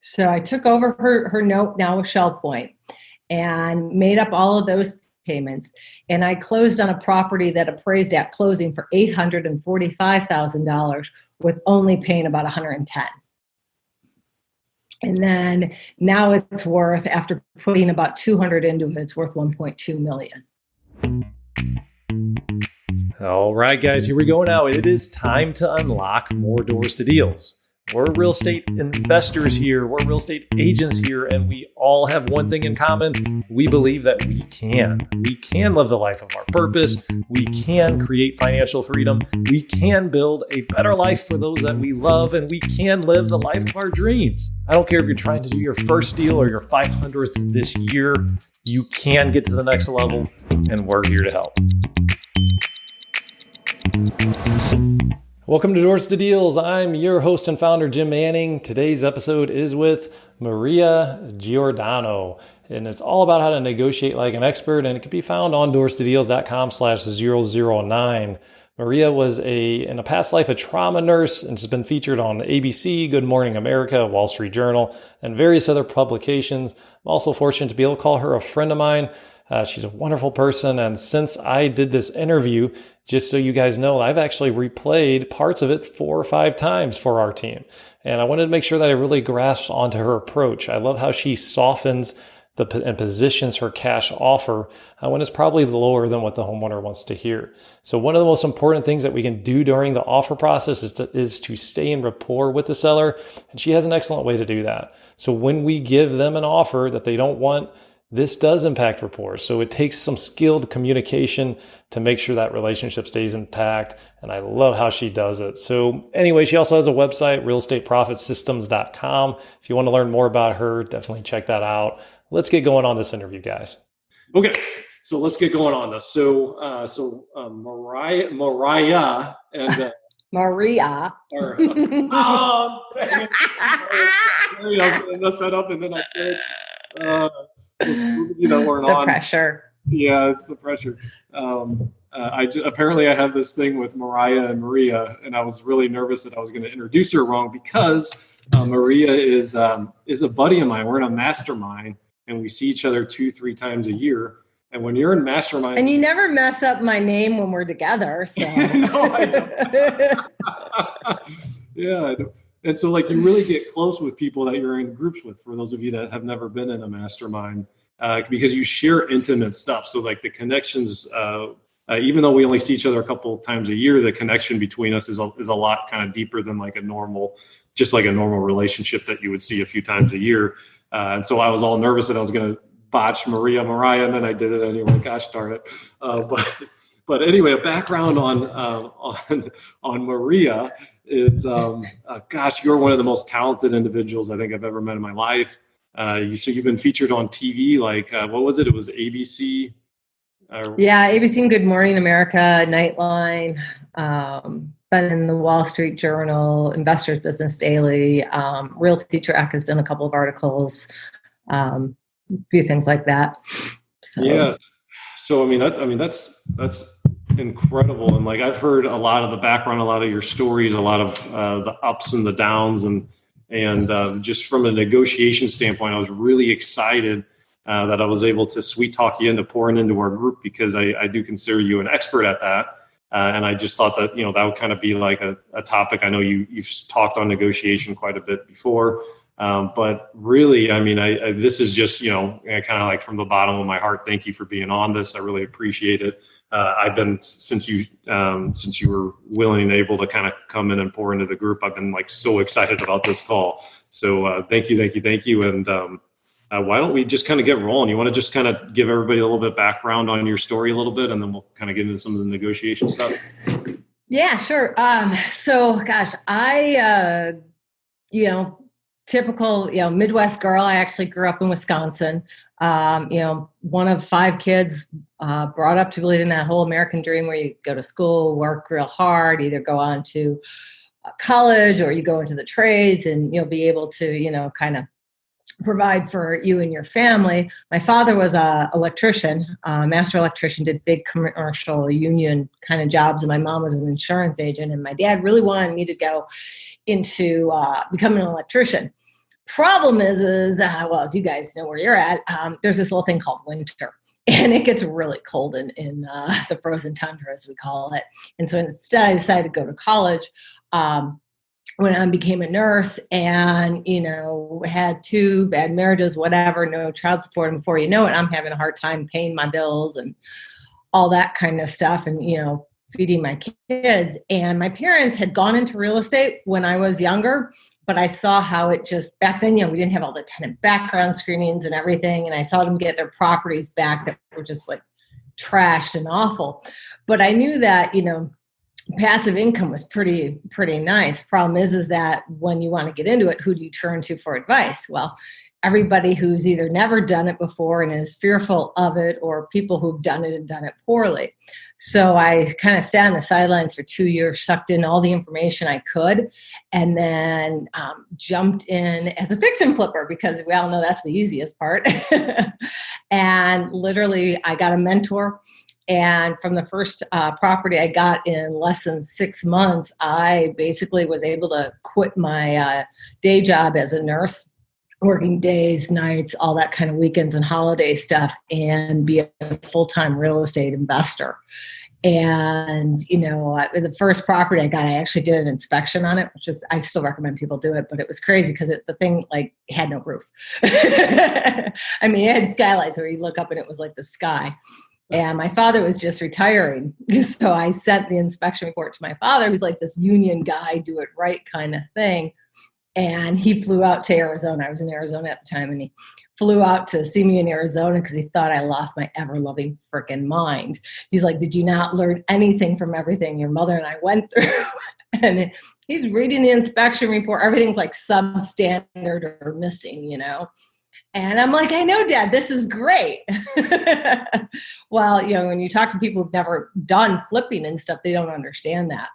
So I took over her note now with Shell Point and made up all of those payments. And I closed on a property that appraised at closing for $845,000 with only paying about 110. And then now it's worth, after putting about 200 into it, it's worth 1.2 million. All right, guys, here we go now. It is time to unlock more doors to deals. We're real estate investors here. We're real estate agents here, and we all have one thing in common. We believe that we can. We can live the life of our purpose. We can create financial freedom. We can build a better life for those that we love, and we can live the life of our dreams. I don't care if you're trying to do your first deal or your 500th this year. You can get to the next level, and we're here to help. Welcome to Doors to Deals. I'm your host and founder, Jim Manning. Today's episode is with Maria Giordano, and it's all about how to negotiate like an expert, and it can be found on doorstodeals.com/009. Maria was in a past life a trauma nurse and has been featured on ABC, Good Morning America, Wall Street Journal, and various other publications. I'm also fortunate to be able to call her a friend of mine. She's a wonderful person. And since I did this interview, just so you guys know, I've actually replayed parts of it 4 or 5 times for our team. And I wanted to make sure that I really grasped onto her approach. I love how she softens and positions her cash offer when it's probably lower than what the homeowner wants to hear. So one of the most important things that we can do during the offer process is to stay in rapport with the seller. And she has an excellent way to do that. So when we give them an offer that they don't want, this does impact rapport. So it takes some skilled communication to make sure that relationship stays intact. And I love how she does it. So anyway, she also has a website, realestateprofitsystems.com. If you want to learn more about her, definitely check that out. Let's get going on this interview, guys. Okay, so let's get going on this. So Mariah and Maria. Or, dang it. I was going to mess that up, and then I did. So weren't the on. Pressure. Yeah, it's the pressure. Apparently I have this thing with Mariah and Maria, and I was really nervous that I was going to introduce her wrong because Maria is a buddy of mine. We're in a mastermind, and we see each other 2-3 times a year. And when you're in mastermind, and you never mess up my name when we're together. So no, I don't. Yeah, I don't. And so you really get close with people that you're in groups with, for those of you that have never been in a mastermind, because you share intimate stuff. So the connections, even though we only see each other a couple of times a year, the connection between us is a lot kind of deeper than a normal relationship that you would see a few times a year. And so I was all nervous that I was going to botch Mariah, and then I did it anyway. Gosh darn it. But anyway, a background on Maria is, gosh, you're one of the most talented individuals I think I've ever met in my life. So you've been featured on TV, what was it? It was ABC. Yeah, ABC and Good Morning America, Nightline, been in the Wall Street Journal, Investors Business Daily, Realty Track has done a couple of articles, a few things like that. So. Yes. So that's incredible. And I've heard a lot of the background, a lot of your stories, a lot of the ups and the downs, and just from a negotiation standpoint, I was really excited that I was able to sweet talk you into pouring into our group, because I do consider you an expert at that. And I just thought that, that would kind of be a topic. I know you've talked on negotiation quite a bit before. But really, this is just, kind of from the bottom of my heart. Thank you for being on this. I really appreciate it. I've been, since you were willing and able to kind of come in and pour into the group, I've been so excited about this call. So thank you. And why don't we just kind of get rolling? You want to just kind of give everybody a little bit background on your story a little bit, and then we'll kind of get into some of the negotiation stuff. Yeah, sure. So gosh, I, typical, Midwest girl. I actually grew up in Wisconsin. One of 5 kids, brought up to believe in that whole American dream where you go to school, work real hard, either go on to college or you go into the trades, and you'll be able to, kind of provide for you and your family. My father was a electrician, master electrician, did big commercial union kind of jobs, and my mom was an insurance agent, and my dad really wanted me to go into becoming an electrician. Problem is well, as you guys know where you're at, there's this little thing called winter. And it gets really cold in the frozen tundra, as we call it. And so instead, I decided to go to college when I became a nurse and, had 2 bad marriages, whatever, no child support. And before you know it, I'm having a hard time paying my bills and all that kind of stuff and, feeding my kids. And my parents had gone into real estate when I was younger, but I saw how it just, back then, we didn't have all the tenant background screenings and everything. And I saw them get their properties back that were just like trashed and awful. But I knew that, passive income was pretty nice. Problem is that when you want to get into it, who do you turn to for advice? Well, everybody who's either never done it before and is fearful of it, or people who've done it and done it poorly. So I kind of sat on the sidelines for 2 years, sucked in all the information I could, and then jumped in as a fix and flipper, because we all know that's the easiest part. And literally, I got a mentor. And from the first property I got in less than 6 months, I basically was able to quit my day job as a nurse, working days, nights, all that kind of weekends and holiday stuff, and be a full-time real estate investor. And, the first property I got, I actually did an inspection on it, which is, I still recommend people do it, but it was crazy because the thing had no roof. I mean, it had skylights where you look up and it was like the sky. And my father was just retiring. So I sent the inspection report to my father, who's like this union guy, do it right kind of thing. And he flew out to Arizona. I was in Arizona at the time, and he flew out to see me in Arizona because he thought I lost my ever-loving freaking mind. He's like, did you not learn anything from everything your mother and I went through? And he's reading the inspection report. Everything's like substandard or missing, And I'm like, I know, Dad, this is great. Well, when you talk to people who've never done flipping and stuff, they don't understand that.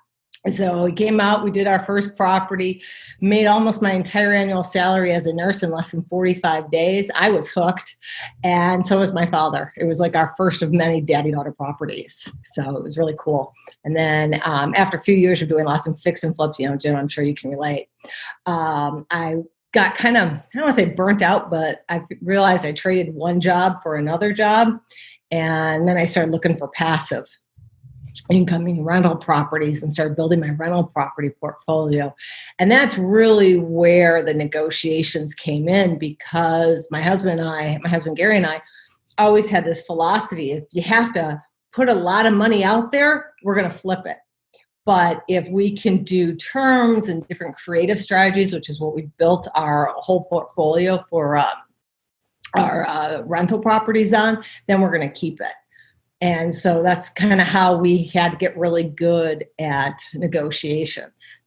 So we came out, we did our first property, made almost my entire annual salary as a nurse in less than 45 days. I was hooked, and so was my father. It was like our first of many daddy-daughter properties. So it was really cool. And then after a few years of doing lots of fix and flips, Jim, I'm sure you can relate. I got kind of, I don't want to say burnt out, but I realized I traded one job for another job. And then I started looking for passive incoming rental properties and started building my rental property portfolio. And that's really where the negotiations came in, because my husband Gary and I always had this philosophy: if you have to put a lot of money out there, we're going to flip it. But if we can do terms and different creative strategies, which is what we built our whole portfolio for our rental properties on, then we're going to keep it. And so that's kind of how we had to get really good at negotiations.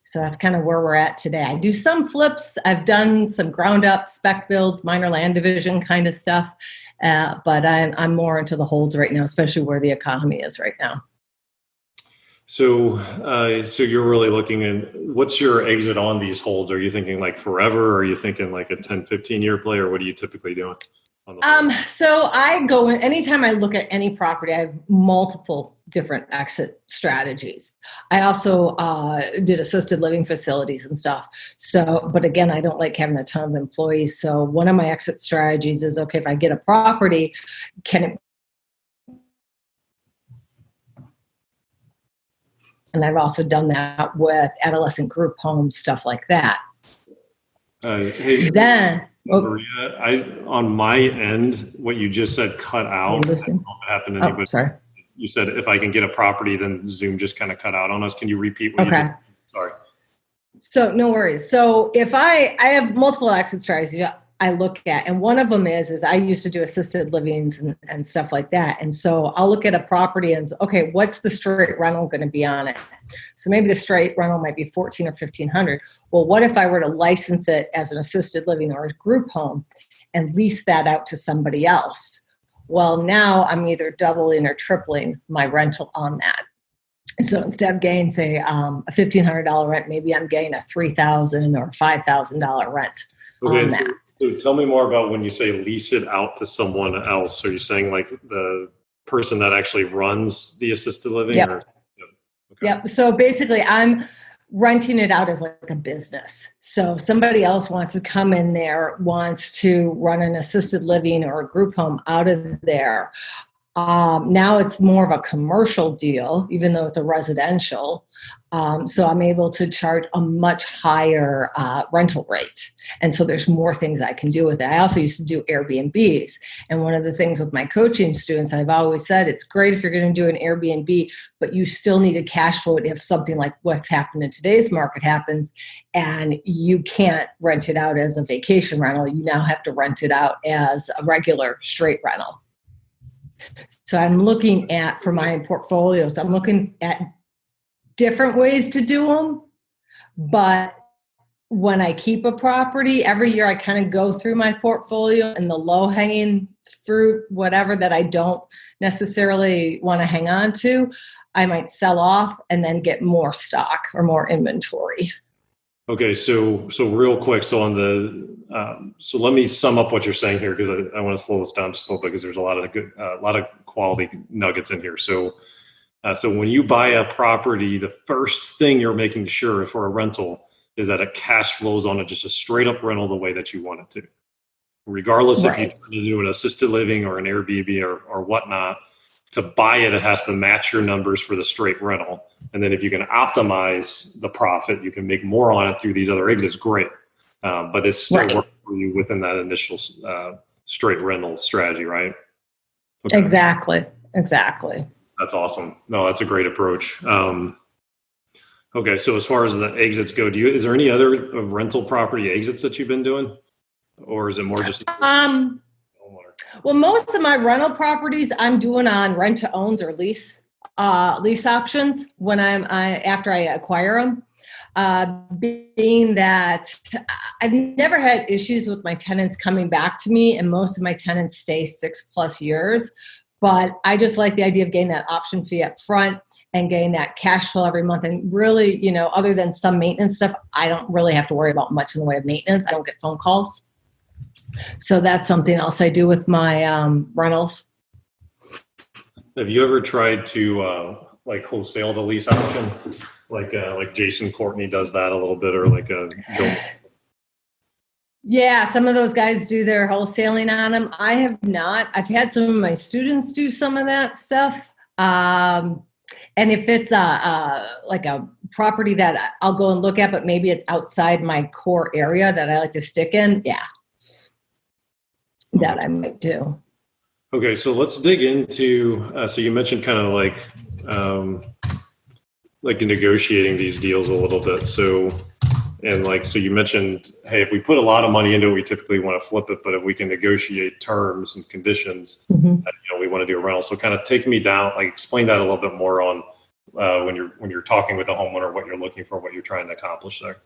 So that's kind of where we're at today. I do some flips. I've done some ground up spec builds, minor land division kind of stuff. But I'm more into the holds right now, especially where the economy is right now. So you're really looking at, what's your exit on these holds? Are you thinking like forever? Or are you thinking like a 10, 15 year play, or what are you typically doing? So I go in, anytime I look at any property, I have multiple different exit strategies. I also did assisted living facilities and stuff. So, but again, I don't like having a ton of employees. So one of my exit strategies is, okay, if I get a property, can it, and I've also done that with adolescent group homes, stuff like that. Hey, then, Maria, on my end, what you just said cut out. I don't know if it happened to anybody. Sorry. You said if I can get a property, then Zoom just kind of cut out on us. Can you repeat what you did? Sorry. So no worries. So if I have multiple exit strategies I look at, and one of them is I used to do assisted livings and stuff like that. And so I'll look at a property and, okay, what's the straight rental going to be on it? So maybe the straight rental might be $1,400 or $1,500. Well, what if I were to license it as an assisted living or a group home and lease that out to somebody else? Well, now I'm either doubling or tripling my rental on that. So instead of getting, say, a $1,500 rent, maybe I'm getting a $3,000 or $5,000 rent on that. So tell me more about when you say lease it out to someone else. Are you saying like the person that actually runs the assisted living? Yep. Or, okay. Yep. So basically, renting it out as like a business. So if somebody else wants to come in there, wants to run an assisted living or a group home out of there. Now it's more of a commercial deal, even though it's a residential. So I'm able to charge a much higher rental rate. And so there's more things I can do with it. I also used to do Airbnbs. And one of the things with my coaching students, I've always said, it's great if you're going to do an Airbnb, but you still need to cash flow it if something like what's happened in today's market happens and you can't rent it out as a vacation rental. You now have to rent it out as a regular straight rental. So I'm looking at, for my portfolios, I'm looking at different ways to do them. But when I keep a property, every year I kind of go through my portfolio and the low hanging fruit, whatever that I don't necessarily want to hang on to, I might sell off and then get more stock or more inventory. Okay, so real quick, so on the so let me sum up what you're saying here, because I want to slow this down just a little bit because there's a lot of quality nuggets in here. So when you buy a property, the first thing you're making sure for a rental is that it cash flows on it, just a straight up rental the way that you want it to, regardless if you do an assisted living or an Airbnb or whatnot. To buy it, it has to match your numbers for the straight rental. And then if you can optimize the profit, you can make more on it through these other exits, great. But it's still working for you within that initial straight rental strategy, right? Okay. Exactly. That's awesome. No, that's a great approach. Okay, so as far as the exits go, is there any other rental property exits that you've been doing? Or is it more just... Well, most of my rental properties I'm doing on rent to owns or lease options when after I acquire them. Being that I've never had issues with my tenants coming back to me, and most of my tenants stay 6+ years. But I just like the idea of getting that option fee up front and getting that cash flow every month. And really, other than some maintenance stuff, I don't really have to worry about much in the way of maintenance. I don't get phone calls. So that's something else I do with my rentals. Have you ever tried to wholesale the lease option, like Jason Courtney does that a little bit, or like Joe? Yeah, some of those guys do their wholesaling on them. I have not. I've had some of my students do some of that stuff. And if it's like a property that I'll go and look at, but maybe it's outside my core area that I like to stick in, that I might do. Okay, so let's dig into, so you mentioned kind of like negotiating these deals a little bit. So you mentioned, hey, if we put a lot of money into it, we typically want to flip it, but if we can negotiate terms and conditions, we want to do a rental. So kind of take me down, explain that a little bit more on when you're talking with a homeowner, what you're looking for, what you're trying to accomplish there.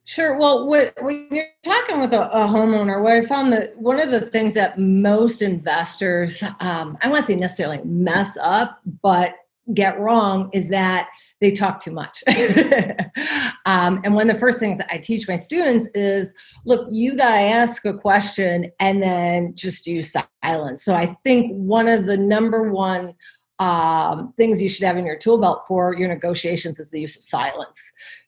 Sure. Well, when you're talking with a homeowner, what I found that one of the things that most investors, I don't want to say necessarily mess up, but get wrong is that they talk too much. And one of the first things that I teach my students is, look, you got to ask a question and then just use silence. So I think one of the number one things you should have in your tool belt for your negotiations is the use of silence.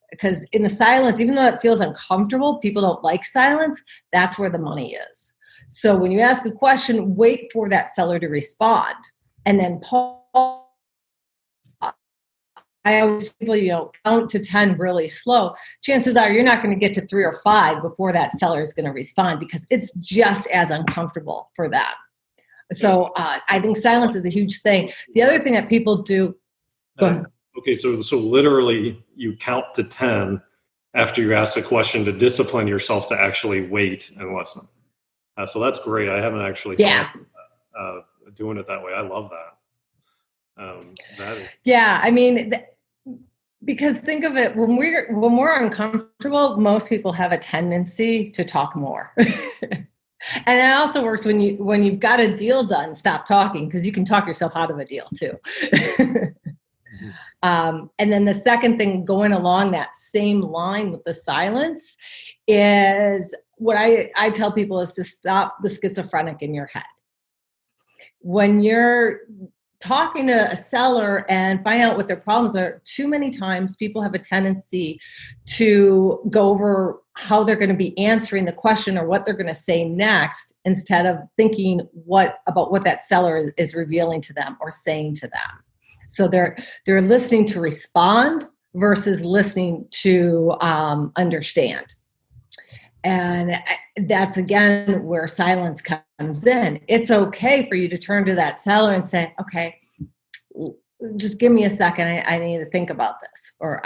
Because in the silence, even though it feels uncomfortable, people don't like silence, that's where the money is. So when you ask a question, wait for that seller to respond and then pause. I always tell people, count to 10 really slow. Chances are you're not going to get to 3 or 5 before that seller is going to respond because it's just as uncomfortable for them. So I think silence is a huge thing. The other thing that people do, go ahead. Okay, so literally you count to 10 after you ask a question to discipline yourself to actually wait and listen. So that's great. I haven't actually thought of doing it that way. I love that. I mean, because think of it, when we're uncomfortable, most people have a tendency to talk more. And it also works when you've got a deal done, stop talking, because you can talk yourself out of a deal too. And then the second thing going along that same line with the silence is what I tell people is to stop the schizophrenic in your head. When you're talking to a seller and find out what their problems are, too many times people have a tendency to go over how they're going to be answering the question or what they're going to say next, instead of thinking about what that seller is revealing to them or saying to them. So they're listening to respond versus listening to understand. And that's, again, where silence comes in. It's okay for you to turn to that seller and say, okay, just give me a second. I need to think about this. Or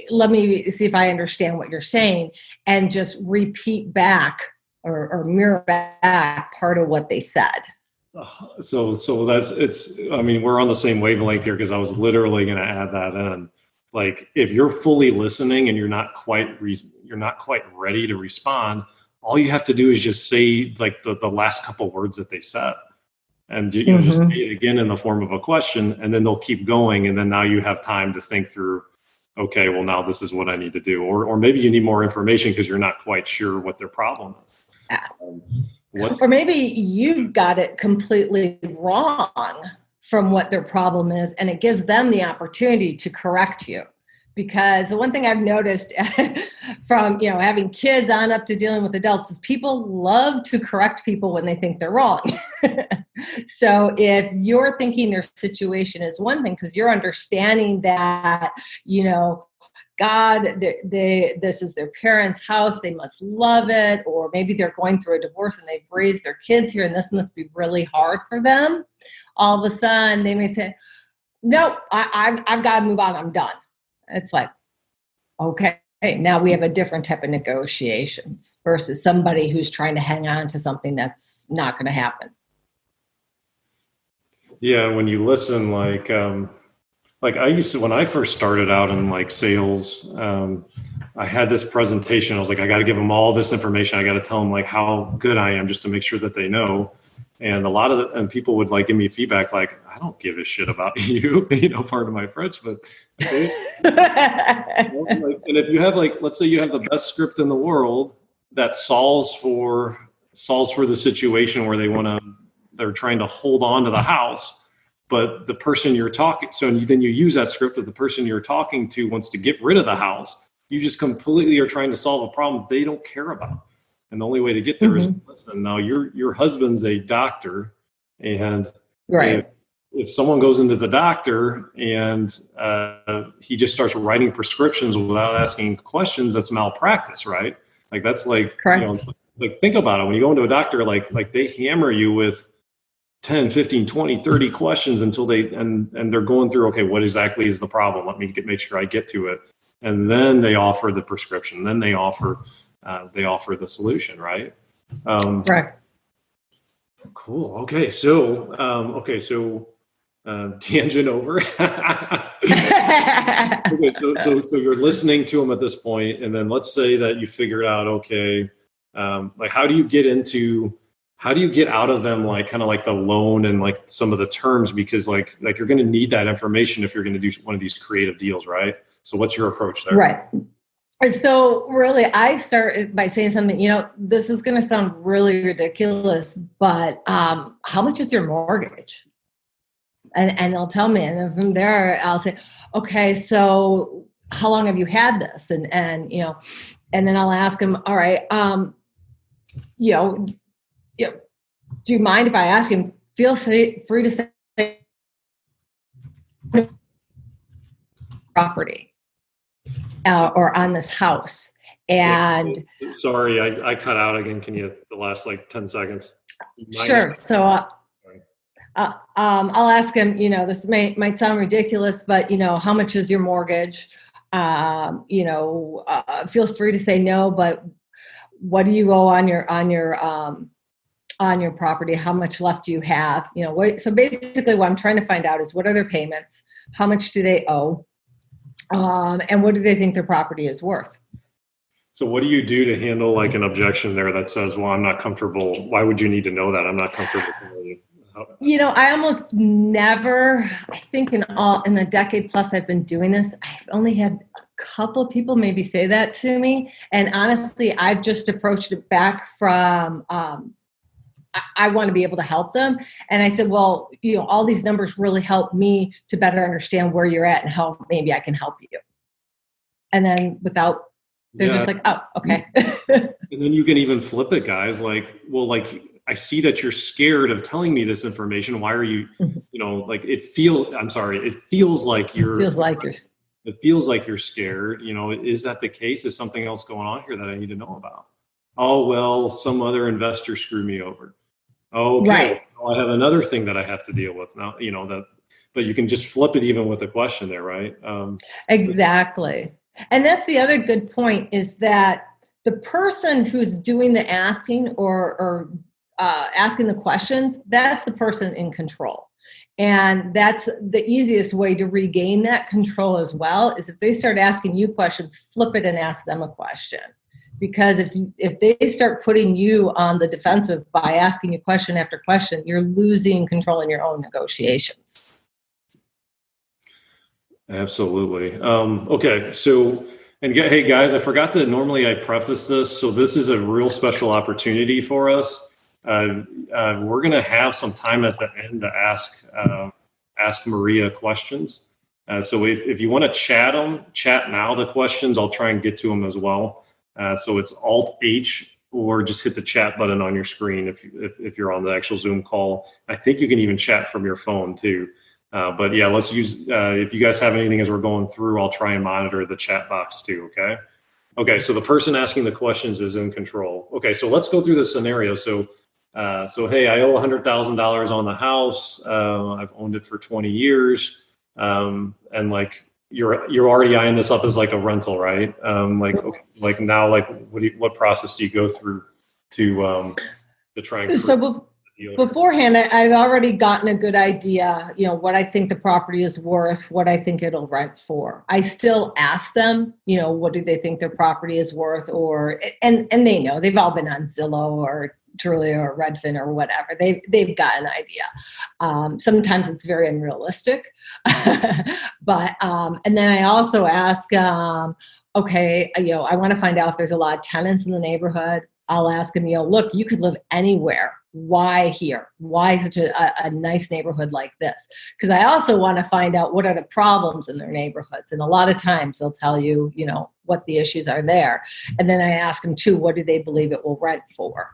let me see if I understand what you're saying, and just repeat back or mirror back part of what they said. So I mean, we're on the same wavelength here, because I was literally going to add that in. Like, if you're fully listening and you're not quite ready to respond, all you have to do is just say like the last couple words that they said, and just say it again in the form of a question, and then they'll keep going, and then now you have time to think through, okay, well, now this is what I need to do, or maybe you need more information because you're not quite sure what their problem is. Or maybe you've got it completely wrong from what their problem is, and it gives them the opportunity to correct you. Because the one thing I've noticed from having kids on up to dealing with adults is people love to correct people when they think they're wrong. So if you're thinking their situation is one thing, because you're understanding that, God, this is their parents' house, they must love it, or maybe they're going through a divorce and they've raised their kids here and this must be really hard for them. All of a sudden they may say, no, I've got to move on, I'm done. It's like, okay, now we have a different type of negotiations versus somebody who's trying to hang on to something that's not going to happen. Yeah, when you listen, like I used to, when I first started out in like sales, I had this presentation. I was like, I got to give them all this information. I got to tell them like how good I am, just to make sure that they know. And and people would like give me feedback like, I don't give a shit about you, pardon my French, but okay. And if you have let's say you have the best script in the world that solves for the situation where they're trying to hold on to the house, but the person you're talking, so then you use that script, that the person you're talking to wants to get rid of the house. You just completely are trying to solve a problem they don't care about. And the only way to get there is listen. Now your husband's a doctor, and right. If someone goes into the doctor and he just starts writing prescriptions without asking questions, that's malpractice, right? Like that's like, correct. Like think about it. When you go into a doctor, like they hammer you with 10, 15, 20, 30 questions until and they're going through, okay, what exactly is the problem? Let me make sure I get to it. And then they offer the prescription. Then they offer the solution, right? Right. Cool. Okay. So tangent over. Okay. So you're listening to them at this point, and then let's say that you figured out, okay, like how do you get out of them, like kind of like the loan and like some of the terms, because like you're going to need that information if you're going to do one of these creative deals, right? So what's your approach there? Right. So really, I start by saying something, this is going to sound really ridiculous, but how much is your mortgage? And they'll tell me, and then from there, I'll say, okay, so how long have you had this? And and then I'll ask them, all right, do you mind if I ask him? Feel free to say property. Or on this house. And sorry, I cut out again. Can you the last 10 seconds? Sure. So I'll ask him, this might sound ridiculous, but how much is your mortgage? Feel free to say no, but what do you owe on your property? How much left do you have? So basically what I'm trying to find out is, what are their payments? How much do they owe? And what do they think their property is worth? So what do you do to handle an objection there that says, well, I'm not comfortable. Why would you need to know that? I'm not comfortable. I almost never, I think in the decade plus I've been doing this, I've only had a couple of people maybe say that to me. And honestly, I've just approached it back from, I want to be able to help them. And I said, well, all these numbers really help me to better understand where you're at and how maybe I can help you. And then they're just like, oh, okay. And then you can even flip it, guys. Like, well, like, I see that you're scared of telling me this information. Why are you, like it feels like it feels like you're scared. Is that the case? Is something else going on here that I need to know about? Oh, well, some other investor screwed me over. Okay. Right. Well, I have another thing that I have to deal with now, but you can just flip it even with a question there, right? Exactly. And that's the other good point, is that the person who's doing the asking or asking the questions, that's the person in control. And that's the easiest way to regain that control as well, is if they start asking you questions, flip it and ask them a question. Because if they start putting you on the defensive by asking you question after question, you're losing control in your own negotiations. Absolutely. Okay. So, hey guys, I forgot to, normally I preface this. So this is a real special opportunity for us. We're going to have some time at the end to ask Maria questions. So if you want to chat now the questions, I'll try and get to them as well. So it's Alt H, or just hit the chat button on your screen if you're on the actual Zoom call. I think you can even chat from your phone too. But yeah, let's use, if you guys have anything as we're going through, I'll try and monitor the chat box too. Okay. Okay. So the person asking the questions is in control. Okay. So let's go through the scenario. So hey, I owe $100,000 on the house. I've owned it for 20 years. And like, you're already eyeing this up as like a rental, right? Like now, like what process do you go through to try and beforehand, I've already gotten a good idea, what I think the property is worth, what I think it'll rent for. I still ask them, what do they think their property is worth, and they know, they've all been on Zillow or Trulia or Redfin or whatever. They've got an idea. Sometimes it's very unrealistic, but and then I also ask, okay, I want to find out if there's a lot of tenants in the neighborhood. I'll ask them, look, you could live anywhere. Why here? Why such a nice neighborhood like this? Because I also want to find out what are the problems in their neighborhoods. And a lot of times they'll tell you, what the issues are there. And then I ask them too, what do they believe it will rent for?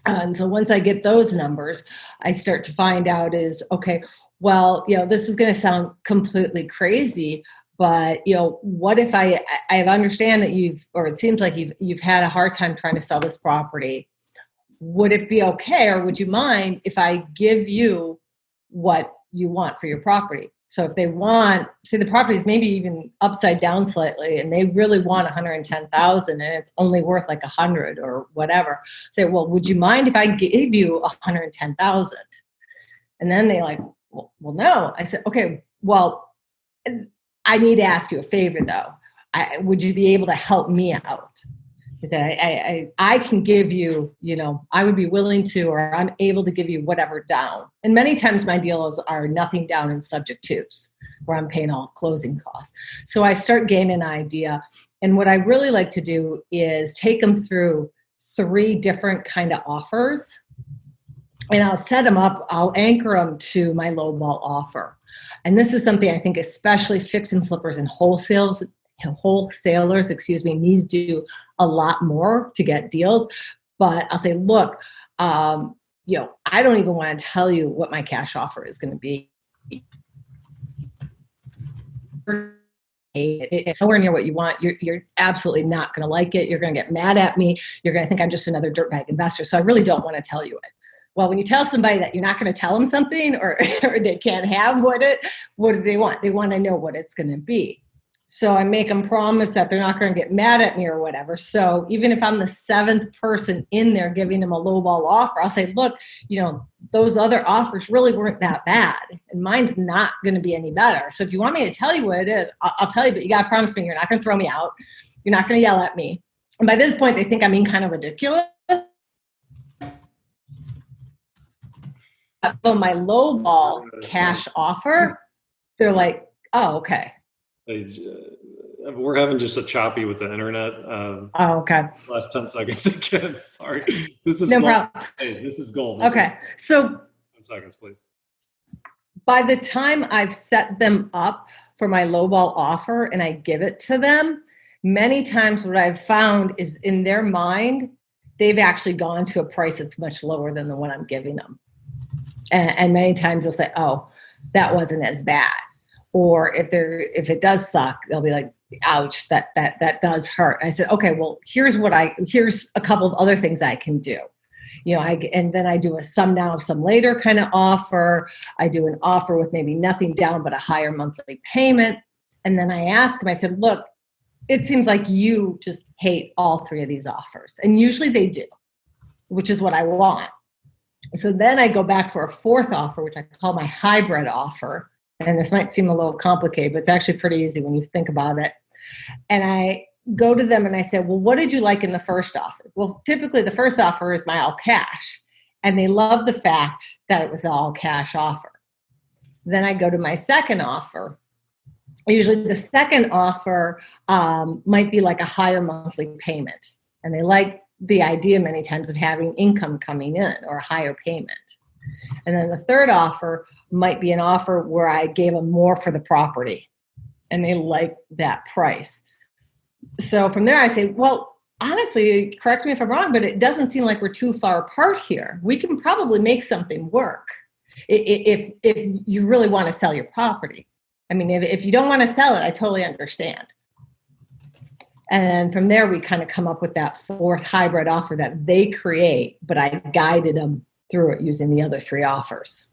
And so once I get those numbers, I start to find out is, okay, well, this is going to sound completely crazy, but, what if I understand that it seems like you've had a hard time trying to sell this property. Would it be okay, or would you mind if I give you what you want for your property? So if they want, say the property is maybe even upside down slightly, and they really want 110,000, and it's only worth like 100 or whatever. Say, well, would you mind if I gave you 110,000? And then they like, well, no. I said, okay, well, I need to ask you a favor though. Would you be able to help me out? I said, I can give you, I would be willing to, or I'm able to give you whatever down. And many times my deals are nothing down in subject twos, where I'm paying all closing costs. So I start gaining an idea. And what I really like to do is take them through 3 different kind of offers. And I'll set them up, I'll anchor them to my lowball offer. And this is something I think especially fix and flippers and wholesalers, need to do a lot more to get deals. But I'll say, look, I don't even want to tell you what my cash offer is going to be. It's nowhere near what you want. You're absolutely not going to like it. You're going to get mad at me. You're going to think I'm just another dirtbag investor. So I really don't want to tell you it. Well, when you tell somebody that you're not going to tell them something, or they can't have what do they want? They want to know what it's going to be. So I make them promise that they're not going to get mad at me or whatever. So even if I'm the 7th person in there giving them a lowball offer, I'll say, look, those other offers really weren't that bad, and mine's not going to be any better. So if you want me to tell you what it is, I'll tell you, but you got to promise me you're not going to throw me out. You're not going to yell at me. And by this point, they think I'm being kind of ridiculous. But my lowball cash offer, they're like, oh, okay. we're having just a choppy with the internet. Oh, okay. Last 10 seconds again. Sorry. This is No gold. problem. Hey, this is gold. This Okay. So 10 seconds, please. by the time I've set them up for my lowball offer and I give it to them, many times what I've found is in their mind, they've actually gone to a price that's much lower than the one I'm giving them. And many times they'll say, oh, that wasn't as bad. Or if it does suck, they'll be like, ouch, that does hurt. I said, okay, well, here's a couple of other things I can do. And then I do a some now, some later kind of offer. I do an offer with maybe nothing down, but a higher monthly payment. And then I ask them, I said, look, it seems like you just hate all three of these offers. And usually they do, which is what I want. So then I go back for a fourth offer, which I call my hybrid offer. And this might seem a little complicated, but it's actually pretty easy when you think about it. And I go to them and I say, well, what did you like in the first offer? Well, typically the first offer is my all cash. And they love the fact that it was an all cash offer. Then I go to my second offer. Usually the second offer might be like a higher monthly payment. And they like the idea many times of having income coming in or a higher payment. And then the third offer might be an offer where I gave them more for the property and they like that price. So from there I say, well, honestly, correct me if I'm wrong, but it doesn't seem like we're too far apart here. We can probably make something work if you really want to sell your property. I mean, if you don't want to sell it, I totally understand. And from there, we kind of come up with that fourth hybrid offer that they create, but I guided them through it using the other three offers.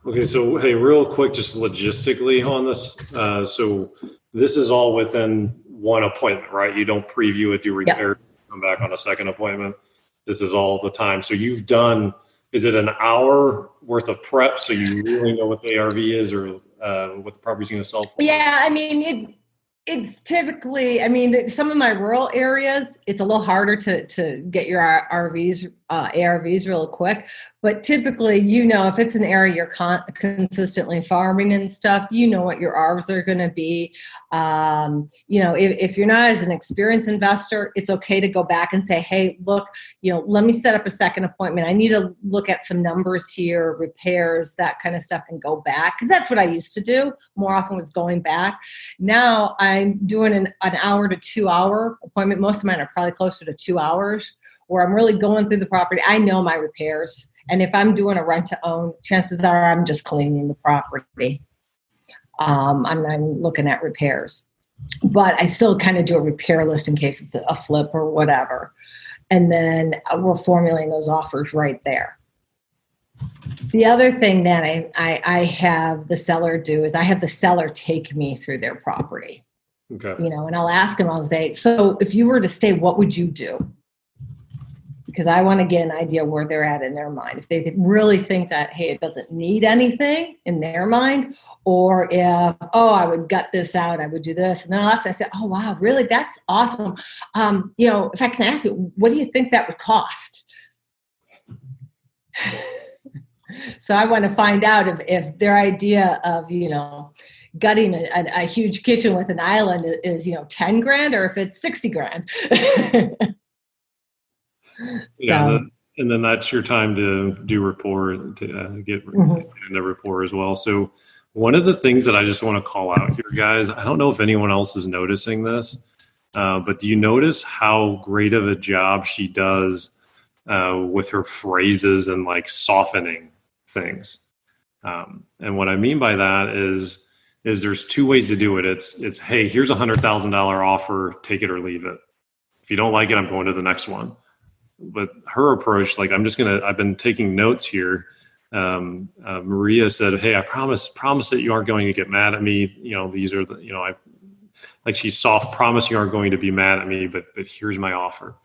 Okay, so hey, real quick, just logistically on this. So this is all within one appointment, right? You don't preview it, do repair, come back on a second appointment. This is all the time. So you've done, is it an hour worth of prep so you really know what the ARV is or what the property's going to sell for? Yeah, I mean, it's typically, some of my rural areas, it's a little harder to get your ARVs real quick. But typically, if it's an area you're consistently farming and stuff, you know what your ARVs are going to be. If you're not as an experienced investor, it's okay to go back and say, hey, look, let me set up a second appointment. I need to look at some numbers here, repairs, that kind of stuff, and go back. Because that's what I used to do. More often was going back. Now I'm doing an hour to 2 hour appointment. Most of mine are probably closer to 2 hours, where I'm really going through the property. I know my repairs. And if I'm doing a rent to own, chances are I'm just cleaning the property. I'm not looking at repairs. But I still kind of do a repair list in case it's a flip or whatever. And then we're formulating those offers right there. The other thing that I have the seller do is I have the seller take me through their property. Okay. And I'll ask them, I'll say, so if you were to stay, what would you do? Because I want to get an idea where they're at in their mind. If they really think that, hey, it doesn't need anything in their mind, or if, I would gut this out, I would do this. And then I'll ask them, I say, oh, wow, really? That's awesome. If I can ask you, what do you think that would cost? So I want to find out if their idea of, gutting a huge kitchen with an island is 10 grand or if it's 60 grand. Yeah, and then that's your time to do rapport, to get into rapport as well. So one of the things that I just want to call out here, guys, I don't know if anyone else is noticing this, but do you notice how great of a job she does with her phrases and like softening things? And what I mean by that is there's two ways to do it. It's hey, here's $100,000 offer, take it or leave it. If you don't like it, I'm going to the next one. But her approach, like I've been taking notes here. Maria said, hey, I promise that you aren't going to get mad at me. These are she's soft, promise you aren't going to be mad at me, but here's my offer.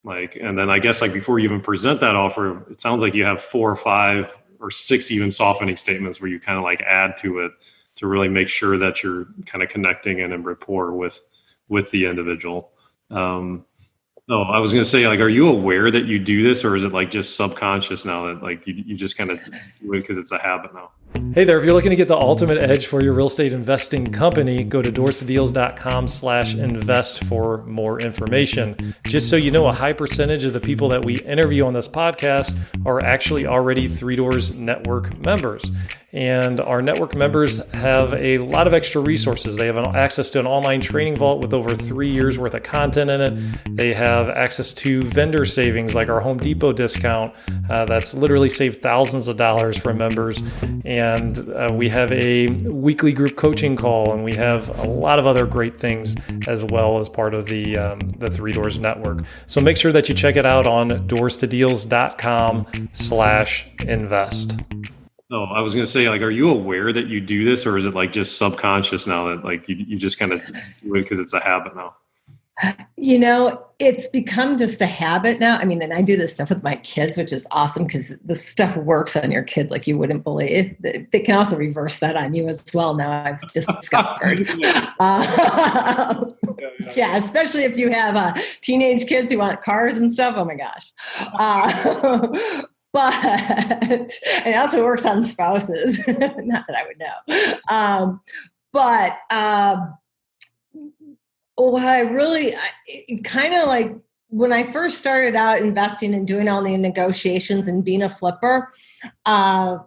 And then I guess before you even present that offer, it sounds like you have 4 or 5 or 6 even softening statements where you kind of add to it to really make sure that you're kind of connecting and in rapport with the individual. No, I was going to say, are you aware that you do this, or is it just subconscious now that you just kind of do it because it's a habit now? Hey there, if you're looking to get the ultimate edge for your real estate investing company, go to doorstodeals.com/invest for more information. Just so you know, a high percentage of the people that we interview on this podcast are actually already Three Doors Network members. And our network members have a lot of extra resources. They have access to an online training vault with over 3 years worth of content in it. They have access to vendor savings like our Home Depot discount. That's literally saved thousands of dollars for members. And we have a weekly group coaching call, and we have a lot of other great things as well as part of the Three Doors Network. So make sure that you check it out on doorstodeals.com/invest. Oh, I was going to say, like, are you aware that you do this, or is it like just subconscious now that like you just kind of do it because it's a habit now? You know, it's become just a habit now. I mean, and I do this stuff with my kids, which is awesome because the stuff works on your kids like you wouldn't believe. They can also reverse that on you as well now, I've just discovered. Yeah, especially if you have teenage kids who want cars and stuff. Oh my gosh. But it also works on spouses. Not that I would know. What I really kind of like when I first started out investing and doing all the negotiations and being a flipper, I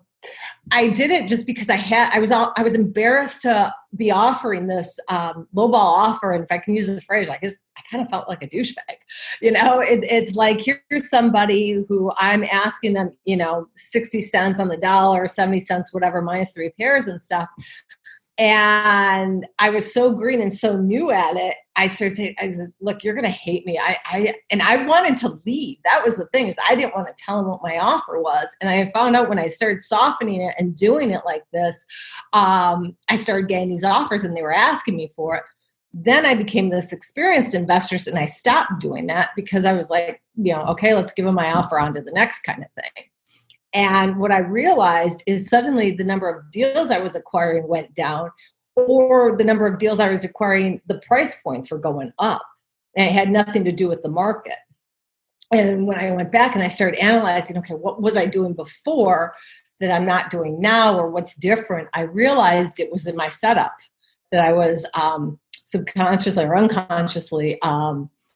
did it just because I was embarrassed to be offering this lowball offer, and if I can use this phrase, I kind of felt like a douchebag. You know, it's like here's somebody who I'm asking them, 60 cents on the dollar, 70 cents, whatever, minus 3 pairs and stuff. And I was so green and so new at it. I started saying, look, you're going to hate me. I wanted to leave. That was the thing, is I didn't want to tell them what my offer was. And I found out when I started softening it and doing it like this, I started getting these offers and they were asking me for it. Then I became this experienced investor, and I stopped doing that because I was like, okay, let's give them my offer on to the next kind of thing. And what I realized is suddenly the number of deals I was acquiring went down, or the number of deals I was acquiring, the price points were going up. And it had nothing to do with the market. And when I went back and I started analyzing, okay, what was I doing before that I'm not doing now, or what's different? I realized it was in my setup that I was subconsciously or unconsciously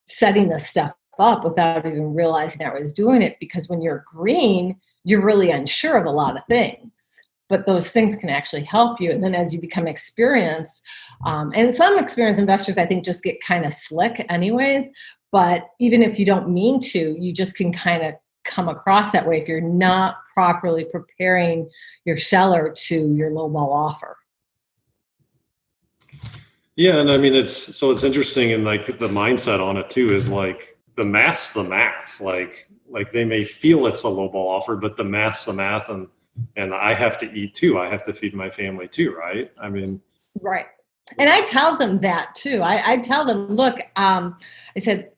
setting this stuff up without even realizing I was doing it. Because when you're green, you're really unsure of a lot of things, but those things can actually help you. And then as you become experienced, and some experienced investors, I think, just get kind of slick anyways, but even if you don't mean to, you just can kind of come across that way if you're not properly preparing your seller to your lowball offer. Yeah. And I mean, it's interesting. And like the mindset on it too, is like the math's the math. Like they may feel it's a lowball offer, but the math's the math, and I have to eat too. I have to feed my family too, right? I mean, right. And I tell them that too. I tell them, look, I said,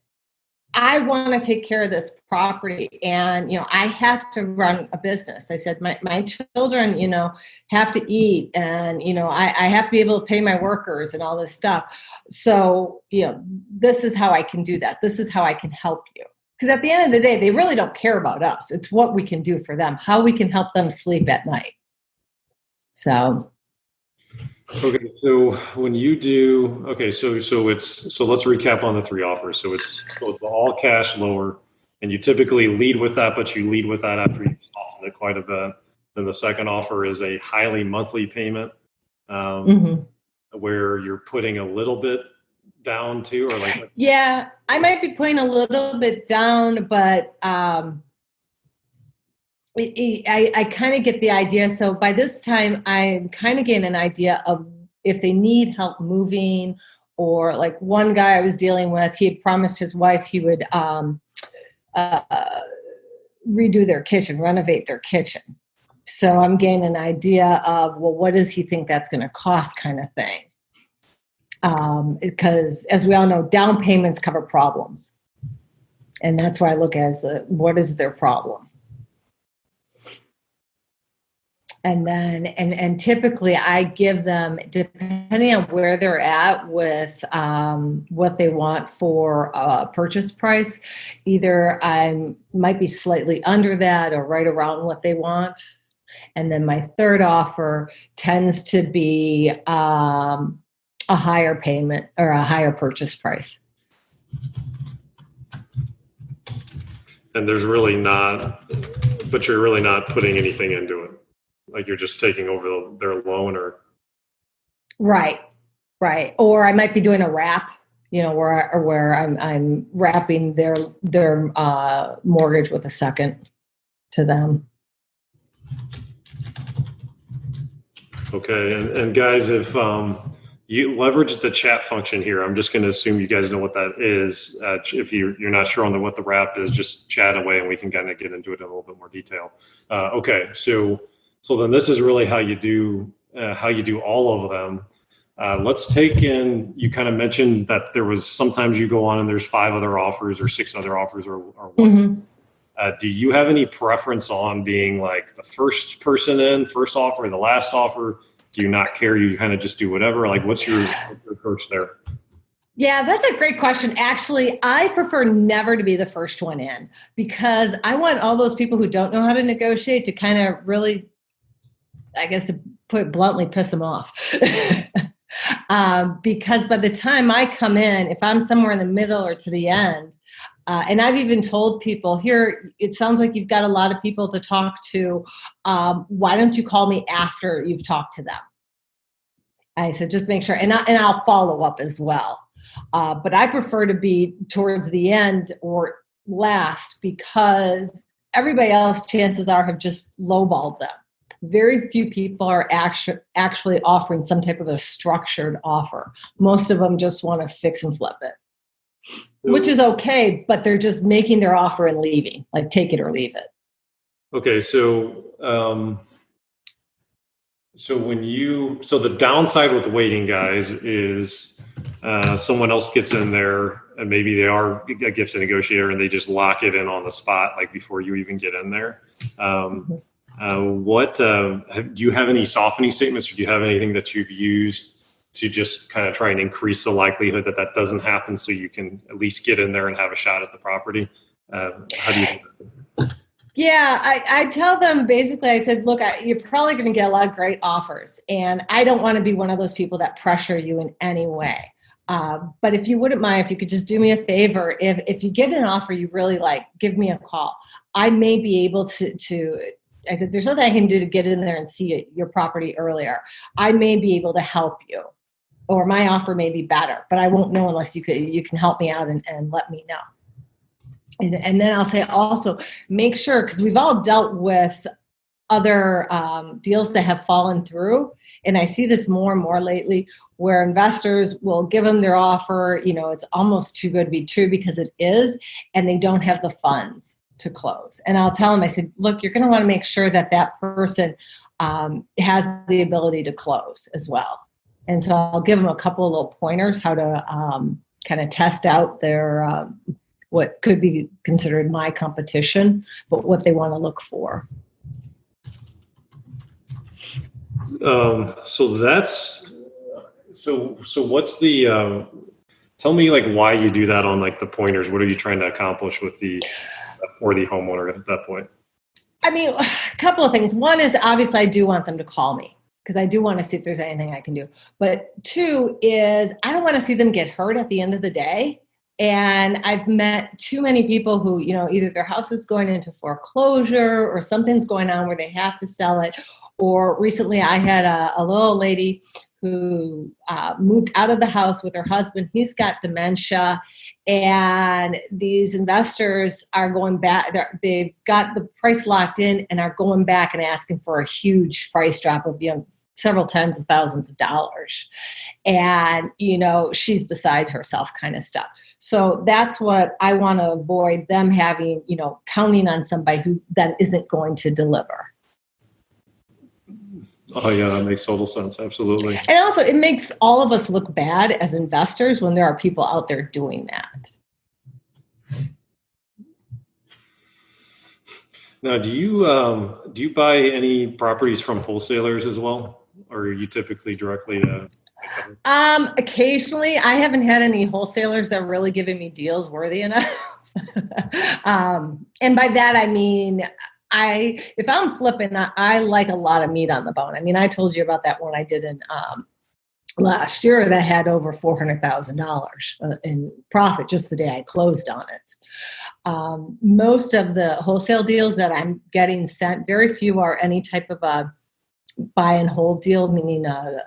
I want to take care of this property, and I have to run a business. I said, my children, have to eat, and I have to be able to pay my workers and all this stuff. So this is how I can do that. This is how I can help you. Because at the end of the day, they really don't care about us. It's what we can do for them, how we can help them sleep at night. So. Okay. So when you do, so let's recap on the 3 offers. So it's all cash lower, and you typically lead with that, but you lead with that after you've softened it quite a bit. Then the second offer is a highly monthly payment, where you're putting a little bit down too, or like? Yeah, I might be putting a little bit down, but I kind of get the idea. So by this time, I'm kind of getting an idea of if they need help moving, or like one guy I was dealing with, he had promised his wife he would redo their kitchen, renovate their kitchen. So I'm getting an idea of, well, what does he think that's going to cost, kind of thing. Because as we all know, down payments cover problems. And that's why I look at what is their problem? And then, and typically I give them, depending on where they're at with what they want for a purchase price, either I might be slightly under that or right around what they want. And then my third offer tends to be a higher payment or a higher purchase price. And there's really not, but you're really not putting anything into it. Like you're just taking over their loan or. Right. Or I might be doing a wrap, where I'm wrapping their mortgage with a second to them. Okay. And guys, if you leverage the chat function here, I'm just going to assume you guys know what that is. If you're not sure on what the wrap is, just chat away and we can kind of get into it in a little bit more detail. Okay. So then this is really how you do all of them. Let's take in, you kind of mentioned that there was sometimes you go on and there's 5 other offers or 6 other offers or one. Mm-hmm. Do you have any preference on being like the first person in, first offer, the last offer? Do you not care? You kind of just do whatever? Like what's your approach there? Yeah, that's a great question. Actually, I prefer never to be the first one in because I want all those people who don't know how to negotiate to kind of really, I guess to put it bluntly, piss them off. Because by the time I come in, if I'm somewhere in the middle or to the end, and I've even told people here, it sounds like you've got a lot of people to talk to. Why don't you call me after you've talked to them? I said, just make sure, and I'll follow up as well. But I prefer to be towards the end or last because everybody else, chances are, have just lowballed them. Very few people are actually offering some type of a structured offer. Most of them just want to fix and flip it, which is okay, but they're just making their offer and leaving, like take it or leave it. Okay, so the downside with waiting, guys, is someone else gets in there and maybe they are a gifted negotiator and they just lock it in on the spot, like before you even get in there. Do you have any softening statements, or do you have anything that you've used to just kind of try and increase the likelihood that doesn't happen, so you can at least get in there and have a shot at the property? How do you do that? Yeah, I tell them basically, I said, look, you're probably going to get a lot of great offers, and I don't want to be one of those people that pressure you in any way. But if you wouldn't mind, if you could just do me a favor, if you get an offer you really like, give me a call. I may be able to I said, there's nothing I can do to get in there and see your property earlier. I may be able to help you, or my offer may be better, but I won't know unless you can help me out and let me know. And then I'll say also, make sure, because we've all dealt with other deals that have fallen through. And I see this more and more lately where investors will give them their offer, it's almost too good to be true because it is, and they don't have the funds to close. And I'll tell them, I said, look, you're going to want to make sure that person has the ability to close as well. And so I'll give them a couple of little pointers how to kind of test out their what could be considered my competition, but what they want to look for. So what's the, tell me like why you do that on like the pointers. What are you trying to accomplish with for the homeowner at that point? I mean, a couple of things. One is obviously I do want them to call me because I do want to see if there's anything I can do. But 2 is I don't want to see them get hurt at the end of the day. And I've met too many people who, either their house is going into foreclosure or something's going on where they have to sell it. Or recently I had a little lady who moved out of the house with her husband. He's got dementia, and these investors are going back. They've got the price locked in and are going back and asking for a huge price drop of several tens of thousands of dollars. And, she's beside herself kind of stuff. So that's what I want to avoid, them having, counting on somebody who then isn't going to deliver. Oh yeah, that makes total sense. Absolutely. And also it makes all of us look bad as investors when there are people out there doing that. Now, do you buy any properties from wholesalers as well? Or are you typically directly occasionally. I haven't had any wholesalers that are really giving me deals worthy enough. And by that I mean if I'm flipping, I like a lot of meat on the bone. I mean, I told you about that one I did in last year that had over $400,000 in profit just the day I closed on it. Most of the wholesale deals that I'm getting sent, very few are any type of a buy and hold deal, meaning a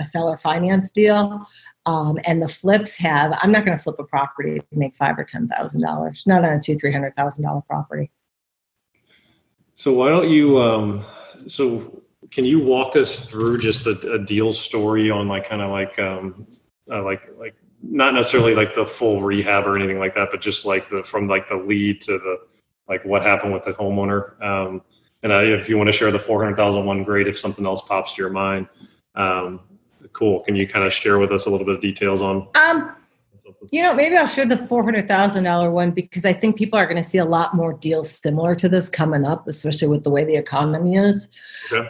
seller finance deal. And the flips I'm not going to flip a property to make $5,000 or $10,000, not on a $200,000-$300,000 property. So why don't you, can you walk us through just a deal story on like not necessarily like the full rehab or anything like that, but just like from the lead to the, like what happened with the homeowner. And if you want to share the 400,000 one, great. If something else pops to your mind, cool. Can you kind of share with us a little bit of details on? Maybe I'll share the $400,000 one because I think people are going to see a lot more deals similar to this coming up, especially with the way the economy is. Okay.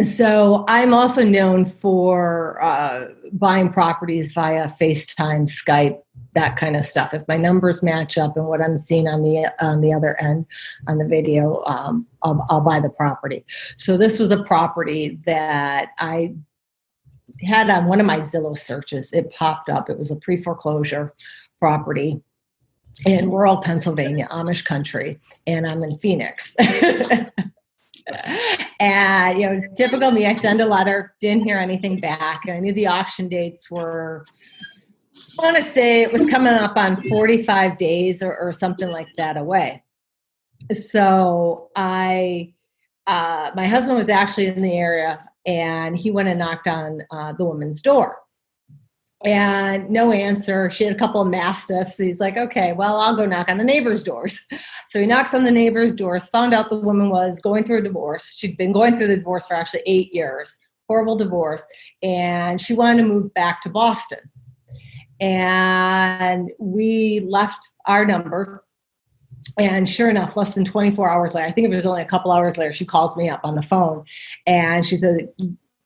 So I'm also known for buying properties via FaceTime, Skype, that kind of stuff. If my numbers match up and what I'm seeing on the other end on the video, I'll buy the property. So this was a property that I had on one of my Zillow searches. It popped up. It was a pre-foreclosure property in rural Pennsylvania, Amish country, and I'm in Phoenix. And typical me, I send a letter, didn't hear anything back. And I knew the auction dates were, I want to say it was coming up on 45 days or something like that away. So my husband was actually in the area, and he went and knocked on the woman's door. And no answer. She had a couple of mastiffs. So he's like, okay, well, I'll go knock on the neighbors' doors. So he knocks on the neighbors' doors, found out the woman was going through a divorce. She'd been going through the divorce for actually 8 years, horrible divorce. And she wanted to move back to Boston. And we left our number. And sure enough, less than 24 hours later, I think it was only a couple hours later, she calls me up on the phone. And she said,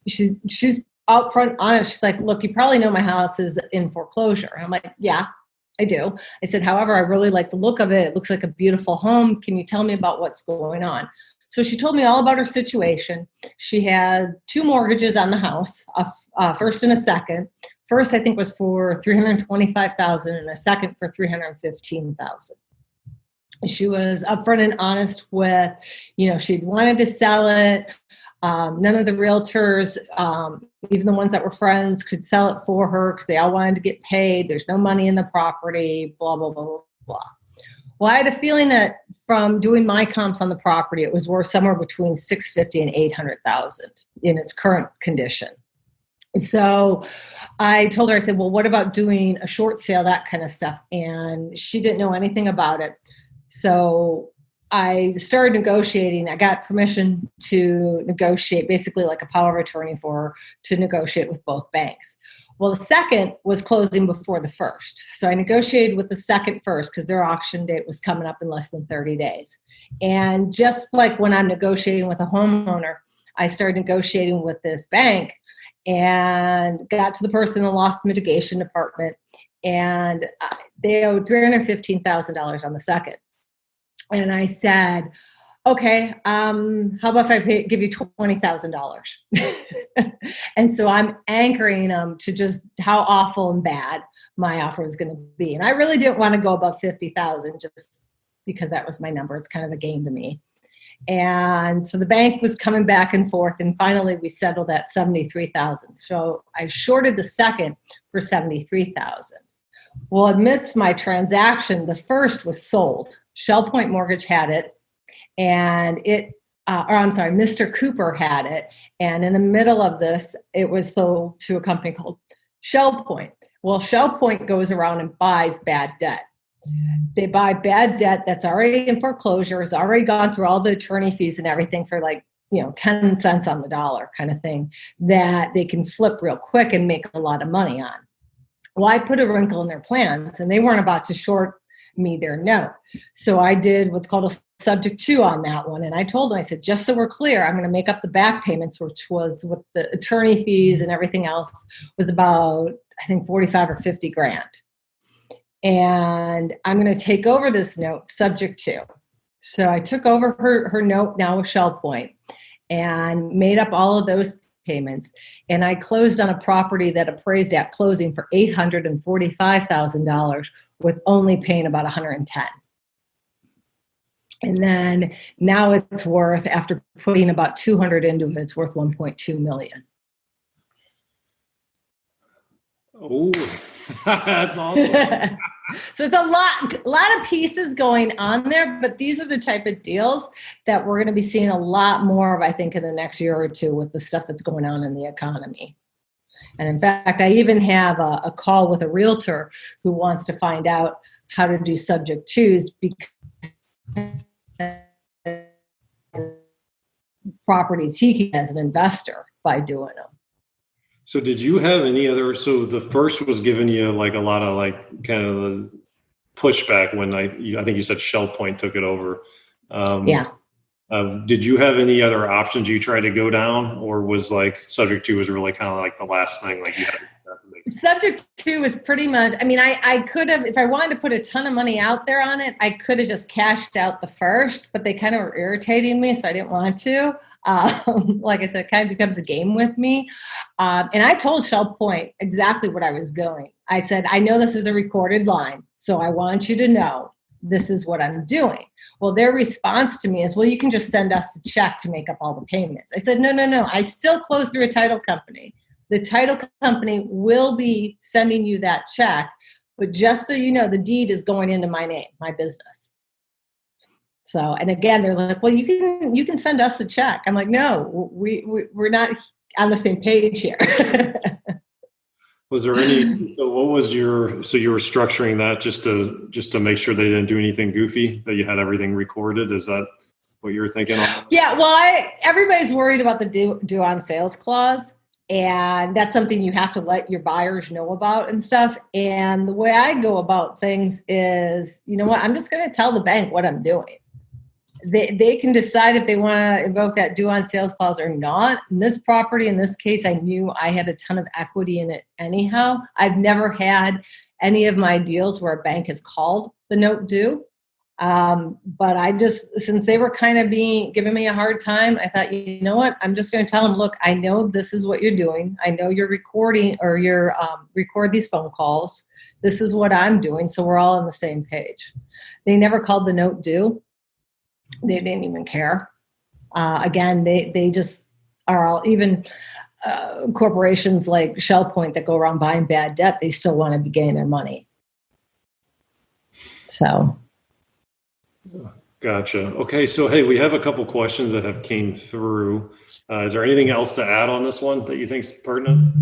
she's up front honest. She's like, look, you probably know my house is in foreclosure. And I'm like, yeah, I do. I said, however, I really like the look of it. It looks like a beautiful home. Can you tell me about what's going on? So she told me all about her situation. She had 2 mortgages on the house, a first and a second. First, I think, was for $325,000 and a second for $315,000. She was upfront and honest with, she'd wanted to sell it. None of the realtors, even the ones that were friends, could sell it for her because they all wanted to get paid. There's no money in the property, blah, blah, blah, blah. Well, I had a feeling that from doing my comps on the property, it was worth somewhere between $650,000 and $800,000 in its current condition. So I told her, I said, well, what about doing a short sale, that kind of stuff? And she didn't know anything about it. So I started negotiating. I got permission to negotiate, basically like a power of attorney for her to negotiate with both banks. Well, the second was closing before the first. So I negotiated with the second first because their auction date was coming up in less than 30 days. And just like when I'm negotiating with a homeowner, I started negotiating with this bank and got to the person in the loss mitigation department, and they owed $315,000 on the second. And I said, okay, how about if I give you $20,000? And so I'm anchoring them to just how awful and bad my offer was going to be. And I really didn't want to go above 50,000 just because that was my number. It's kind of a game to me. And so the bank was coming back and forth, and finally we settled at $73,000. So I shorted the second for $73,000. Well, amidst my transaction, the first was sold. Shell Point Mortgage had it, and Mr. Cooper had it. And in the middle of this, it was sold to a company called Shell Point. Well, Shell Point goes around and buys bad debt. They buy bad debt that's already in foreclosure, has already gone through all the attorney fees and everything for 10 cents on the dollar kind of thing that they can flip real quick and make a lot of money on. Well, I put a wrinkle in their plans, and they weren't about to short me their note. So I did what's called a subject to on that one. And I told them, I said, just so we're clear, I'm going to make up the back payments, which was with the attorney fees and everything else was about, I think, 45 or 50 grand. And I'm going to take over this note subject to. So I took over her note now with Shell Point and made up all of those payments. And I closed on a property that appraised at closing for $845,000 with only paying about 110. And then now it's worth, after putting about 200 into it, it's worth 1.2 million. Oh, that's awesome. So it's a lot of pieces going on there, but these are the type of deals that we're going to be seeing a lot more of, I think, in the next year or two with the stuff that's going on in the economy. And in fact, I even have a call with a realtor who wants to find out how to do subject twos because properties he can as an investor by doing them. So did you have any other, so the first was giving you like a lot of like kind of the pushback when I think you said Shell Point took it over. Yeah. Did you have any other options you tried to go down, or was like subject to was really kind of like the last thing, like you had to make? Subject to was pretty much, I mean, I could have, if I wanted to put a ton of money out there on it, I could have just cashed out the first, but they kind of were irritating me, so I didn't want to. Like I said, it kind of becomes a game with me. And I told Shell Point exactly what I was doing. I said, I know this is a recorded line, so I want you to know this is what I'm doing. Well, their response to me is, well, you can just send us the check to make up all the payments. I said, no. I still close through a title company. The title company will be sending you that check, but just so you know, the deed is going into my name, my business. So, and again, they're like, well, you can send us the check. I'm like, no, we're not on the same page here. Was there any, so what was so you were structuring that just to make sure they didn't do anything goofy, that you had everything recorded? Is that what you were thinking of? Yeah, well, everybody's worried about the due on sales clause. And that's something you have to let your buyers know about and stuff. And the way I go about things is, you know what, I'm just going to tell the bank what I'm doing. They can decide if they want to invoke that due on sales clause or not. In this property, in this case, I knew I had a ton of equity in it anyhow. I've never had any of my deals where a bank has called the note due. But I just, since they were kind of giving me a hard time, I thought, you know what, I'm just going to tell them, look, I know this is what you're doing. I know you're recording or you're record these phone calls. This is what I'm doing. So we're all on the same page. They never called the note due. They didn't even care. Again, they just are all, even corporations like Shell Point that go around buying bad debt, they still want to be getting their money. So. Gotcha. Okay. So, hey, we have a couple questions that have came through. Is there anything else to add on this one that you think is pertinent,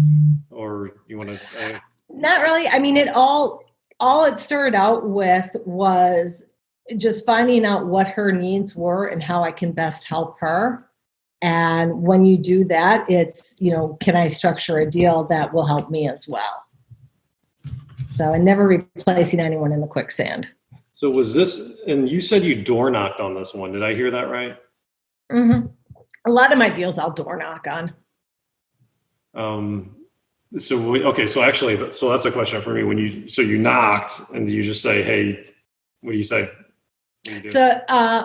or you want to? Not really. I mean, all it started out with was just finding out what her needs were and how I can best help her. And when you do that, it's, you know, can I structure a deal that will help me as well? So, and never replacing anyone in the quicksand. So was this, and you said you door knocked on this one. Did I hear that right? Mm-hmm. A lot of my deals I'll door knock on. So actually, so that's a question for me. When you knocked and you just say, hey, what do you say? So,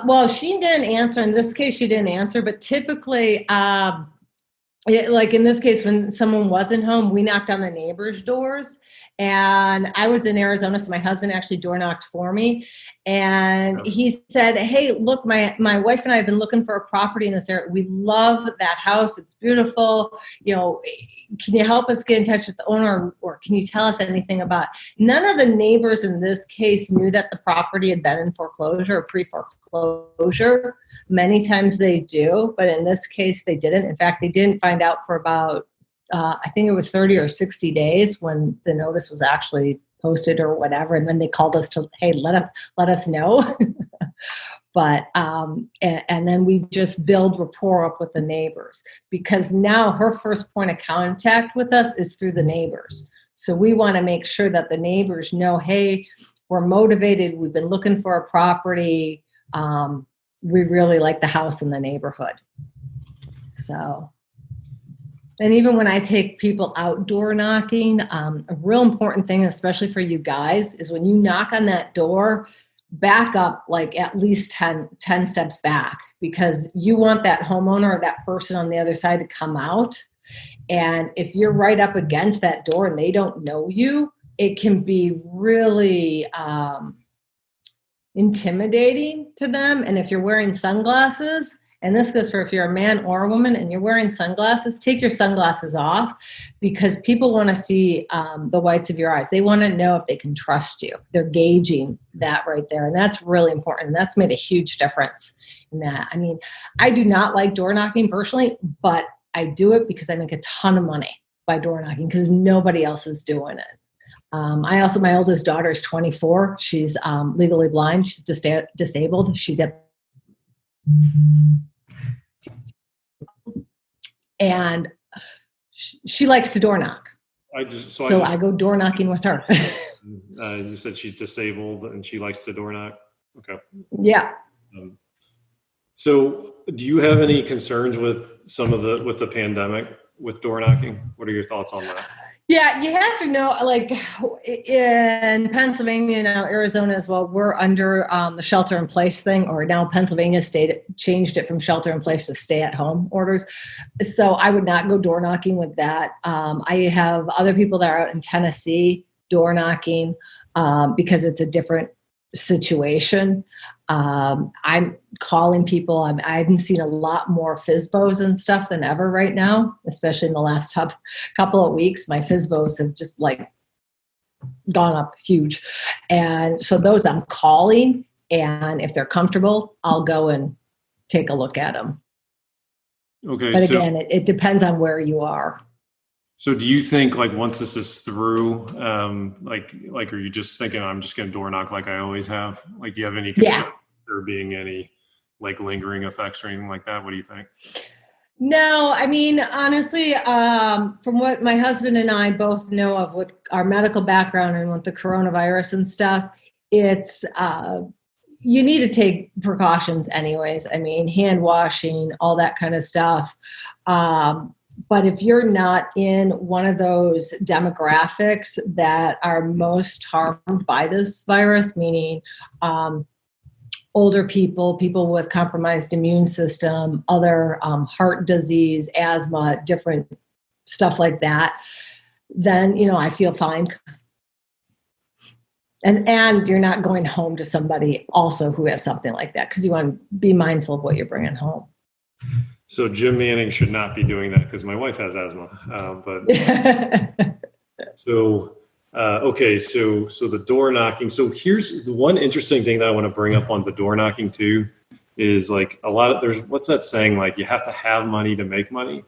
well, she didn't answer. In this case, she didn't answer, but typically, like in this case, when someone wasn't home, we knocked on the neighbors' doors. And I was in Arizona, so my husband actually door knocked for me. And he said, hey, look, my wife and I have been looking for a property in this area. We love that house. It's beautiful. You know, can you help us get in touch with the owner, or can you tell us anything about? None of the neighbors in this case knew that the property had been in foreclosure or pre-foreclosure. Many times they do, but in this case they didn't. In fact, they didn't find out for about I think it was 30 or 60 days when the notice was actually posted or whatever. And then they called us to, hey, let us know. But, and then we just build rapport up with the neighbors, because now her first point of contact with us is through the neighbors. So we want to make sure that the neighbors know, hey, we're motivated. We've been looking for a property. We really like the house in the neighborhood. So. And even when I take people outdoor knocking, a real important thing, especially for you guys, is when you knock on that door, back up like at least 10 steps back, because you want that homeowner or that person on the other side to come out. And if you're right up against that door and they don't know you, it can be really intimidating to them. And if you're wearing sunglasses, and this goes for if you're a man or a woman and you're wearing sunglasses, take your sunglasses off, because people want to see the whites of your eyes. They want to know if they can trust you. They're gauging that right there. And that's really important. And that's made a huge difference in that. I mean, I do not like door knocking personally, but I do it because I make a ton of money by door knocking because nobody else is doing it. My oldest daughter is 24. She's legally blind. She's disabled. She's and she likes to door knock. I go door knocking with her. You said she's disabled and she likes to door knock. Okay. Yeah. So do you have any concerns with with the pandemic with door knocking? What are your thoughts on that? Yeah, you have to know, like in Pennsylvania now, Arizona as well, we're under the shelter in place thing, or now Pennsylvania state changed it from shelter in place to stay at home orders. So I would not go door knocking with that. I have other people that are out in Tennessee door knocking because it's a different situation. I'm calling people. I've seen a lot more FSBOs and stuff than ever right now, especially in the last couple of weeks. My FSBOs have just like gone up huge. And so those I'm calling, and if they're comfortable, I'll go and take a look at them. Okay. But again, it depends on where you are. So do you think like once this is through, like are you just thinking I'm just going to door knock like I always have? Like, do you have any concern there being any like lingering effects or anything like that? What do you think? No, I mean, honestly, from what my husband and I both know of with our medical background and with the coronavirus and stuff, it's, you need to take precautions anyways. I mean, hand washing, all that kind of stuff. But if you're not in one of those demographics that are most harmed by this virus, meaning older people, people with compromised immune system, other heart disease, asthma, different stuff like that, then, I feel fine. And you're not going home to somebody also who has something like that, because you want to be mindful of what you're bringing home. So Jim Manning should not be doing that because my wife has asthma. Okay. So the door knocking. So here's the one interesting thing that I want to bring up on the door knocking too, is like there's what's that saying? Like you have to have money to make money.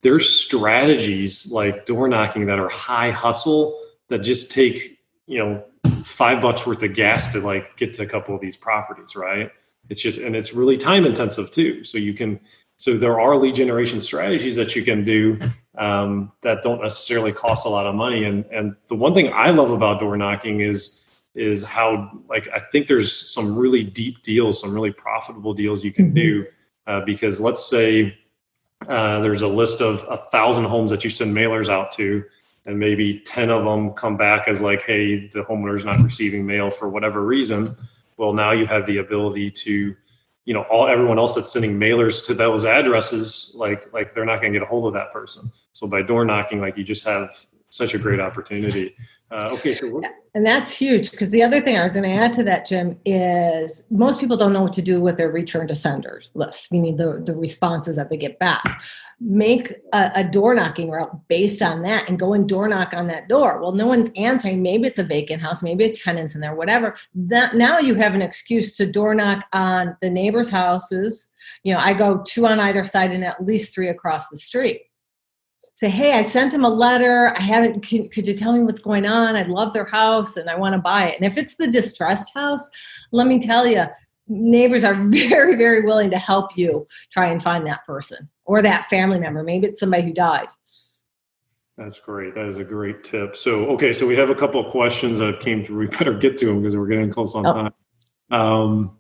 There's strategies like door knocking that are high hustle that just take, $5 worth of gas to like get to a couple of these properties. Right. And it's really time intensive too. So there are lead generation strategies that you can do that don't necessarily cost a lot of money. And the one thing I love about door knocking is how, like, I think there's some really deep deals, some really profitable deals you can do because let's say there's a list of 1,000 homes that you send mailers out to, and maybe 10 of them come back as like, hey, the homeowner's not receiving mail for whatever reason. Well, now you have the ability to, everyone else that's sending mailers to those addresses, like they're not going to get a hold of that person. So by door knocking, like you just have such a great opportunity. And that's huge, because the other thing I was going to add to that, Jim, is most people don't know what to do with their return to senders list, meaning the responses that they get back. Make a door knocking route based on that and go and door knock on that door. Well, no one's answering. Maybe it's a vacant house, maybe a tenant's in there, whatever. Now you have an excuse to door knock on the neighbors' houses. I go 2 on either side and at least 3 across the street. Say, hey, I sent them a letter. Could you tell me what's going on? I love their house and I want to buy it. And if it's the distressed house, let me tell you, neighbors are very, very willing to help you try and find that person or that family member. Maybe it's somebody who died. That's great. That is a great tip. So we have a couple of questions that came through. We better get to them because we're getting close on time.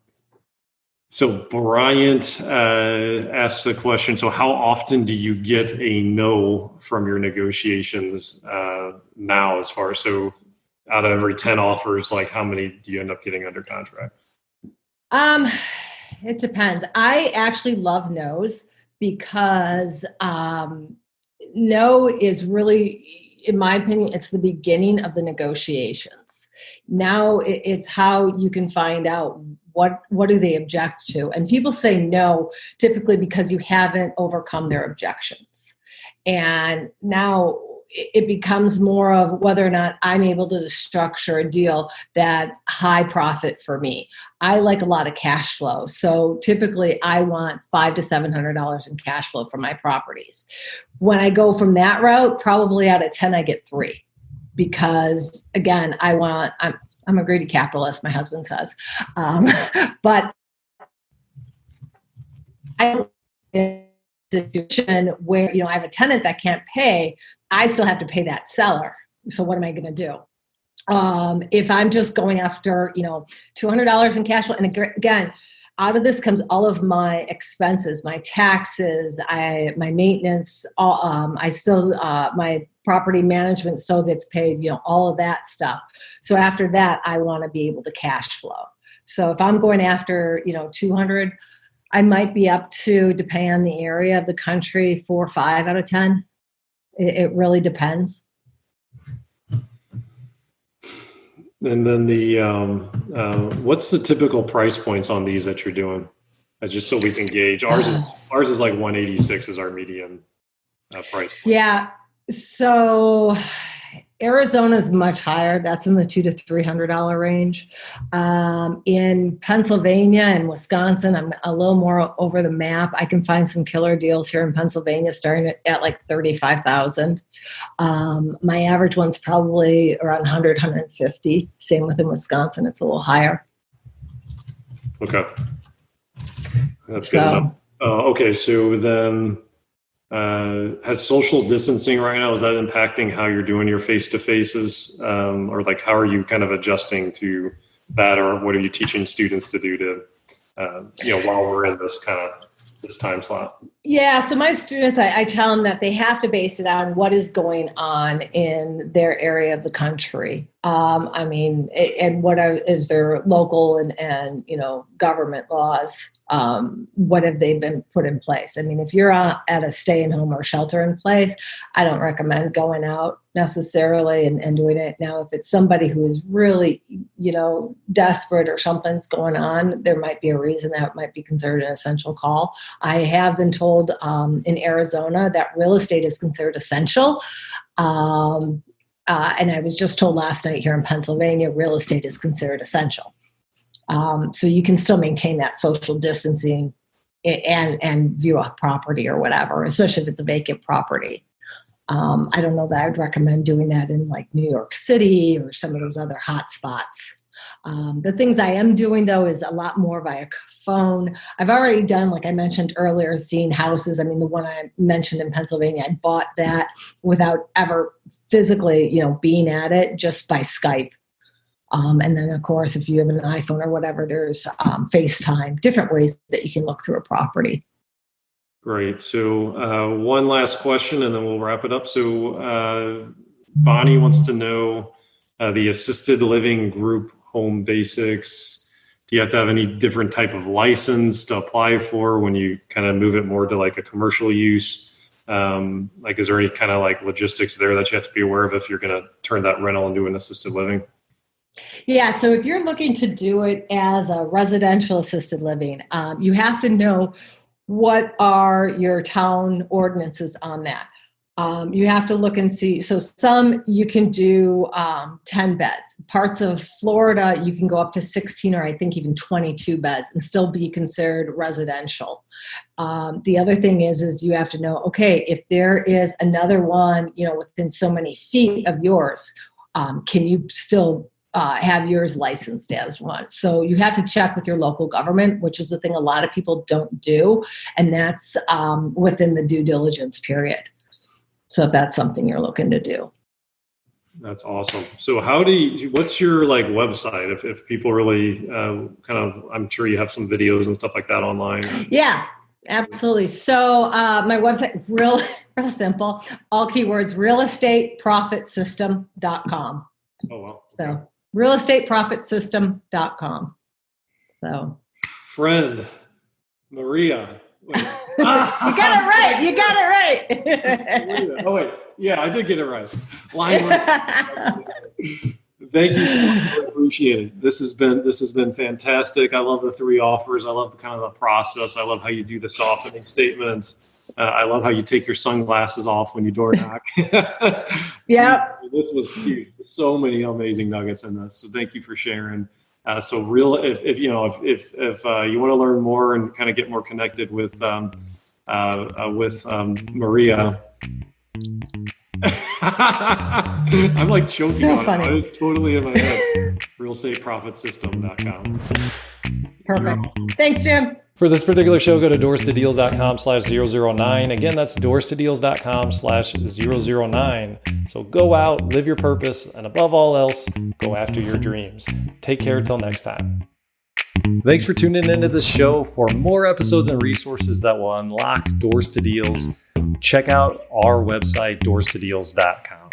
So Bryant asks the question, so how often do you get a no from your negotiations now as far as, out of every 10 offers, like how many do you end up getting under contract? It depends. I actually love no's because no is really, in my opinion, it's the beginning of the negotiations. Now it's how you can find out what do they object to. And people say no typically because you haven't overcome their objections. And now it becomes more of whether or not I'm able to structure a deal that's high profit for me. I like a lot of cash flow. So typically I want $500 to $700 in cash flow from my properties. When I go from that route, probably out of 10, I get 3 because again, I'm a greedy capitalist, my husband says. But I situation where, I have a tenant that can't pay, I still have to pay that seller. So what am I going to do? If I'm just going after, $200 in cash flow, and again, out of this comes all of my expenses, my taxes, my maintenance, my property management still gets paid, all of that stuff. So after that, I want to be able to cash flow. So if I'm going after, 200, I might be up to, depending on the area of the country, 4 or 5 out of 10. It really depends. And then what's the typical price points on these that you're doing? Just so we can gauge. Ours is like 186 is our median price. Yeah. So Arizona is much higher. That's in the $200 to $300 range. In Pennsylvania and Wisconsin, I'm a little more over the map. I can find some killer deals here in Pennsylvania starting at like $35,000. My average one's probably around 100, 150. Same within Wisconsin. It's a little higher. Okay. That's good enough. Okay. So then, has social distancing right now, is that impacting how you're doing your face-to-faces? Or like, how are you kind of adjusting to that, or what are you teaching students to do to, while we're in this time slot? Yeah. So my students, I tell them that they have to base it on what is going on in their area of the country. And what is their local and government laws? What have they been put in place? If you're at a stay-at-home or shelter-in-place, I don't recommend going out necessarily and doing it. Now, if it's somebody who is really, desperate or something's going on, there might be a reason that might be considered an essential call. I have been told in Arizona that real estate is considered essential. And I was just told last night here in Pennsylvania, real estate is considered essential. So you can still maintain that social distancing and view a property or whatever, especially if it's a vacant property. I don't know that I'd recommend doing that in like New York City or some of those other hot spots. The things I am doing, though, is a lot more via phone. I've already done, like I mentioned earlier, seeing houses. The one I mentioned in Pennsylvania, I bought that without ever physically, being at it, just by Skype. And then, of course, if you have an iPhone or whatever, there's FaceTime, different ways that you can look through a property. Great. So one last question, and then we'll wrap it up. So Bonnie wants to know the assisted living group home basics. Do you have to have any different type of license to apply for when you kind of move it more to like a commercial use? Is there any kind of like logistics there that you have to be aware of if you're going to turn that rental into an assisted living? Yeah, so if you're looking to do it as a residential assisted living, you have to know what are your town ordinances on that. You have to look and see. So some you can do 10 beds. Parts of Florida, you can go up to 16 or I think even 22 beds and still be considered residential. The other thing is you have to know, okay, if there is another one, within so many feet of yours, can you still have yours licensed as one? So you have to check with your local government, which is the thing a lot of people don't do. And that's within the due diligence period. So if that's something you're looking to do. That's awesome. So what's your like website? If people really I'm sure you have some videos and stuff like that online. Yeah, absolutely. So my website, real simple, all keywords, realestateprofitsystem.com. Oh, well. So realestateprofitsystem.com. So Friend, Maria. Wait. you got it right. You got it right. Oh, wait. Yeah, I did get it right. Line one. Thank you so much. I appreciate it. This has been fantastic. I love the 3 offers. I love the kind of the process. I love how you do the softening statements. I love how you take your sunglasses off when you door knock. Yep. This was cute. So many amazing nuggets in this. So thank you for sharing. If you want to learn more and kind of get more connected with Maria. I'm like choking So on funny. it. It's totally in my head. realestateprofitsystem.com. Perfect. Thanks, Jim. For this particular show, go to doorstodeals.com/009. Again, that's doorstodeals.com/009. So go out, live your purpose, and above all else, go after your dreams. Take care till next time. Thanks for tuning into this show. For more episodes and resources that will unlock Doors to Deals, check out our website, doorstodeals.com.